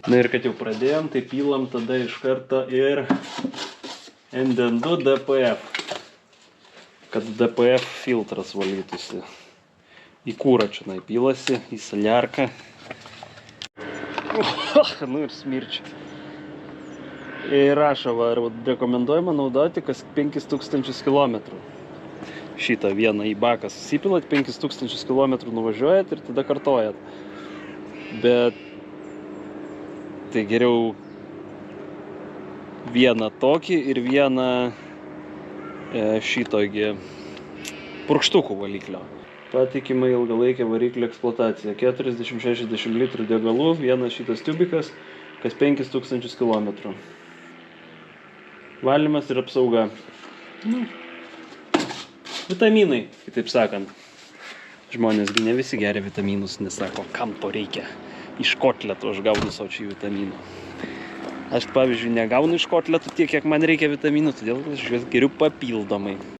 Na ir kad jau pradėjom, tai pilam tada iš karto ir NDN2 DPF, kad DPF filtras valytųsi. Į kūrą čia pilasi, į saliarką. Nu ir smirčia. Ir rašo, rekomenduojama naudoti kas 5000 km. Šitą vieną į baką susipilat, 5000 km nuvažiuojat ir tada kartojat. Bet tai geriau vieną tokį ir vieną šitogį purkštukų valiklio. Patikima ilgalaikė variklio eksploatacija. 40-60 litrų degalų, vienas šitas tubikas, kas 5000 km. Valymas ir apsauga. Vitaminai, kitaip sakant. Žmonėsgi ne visi geria vitaminus, nesako, kam to reikia. Iš kotletų aš gaunu sočiai vitaminų. Aš, pavyzdžiui, negaunu iš kotletų tiek, kiek man reikia vitaminų, todėl aš juos geriu papildomai.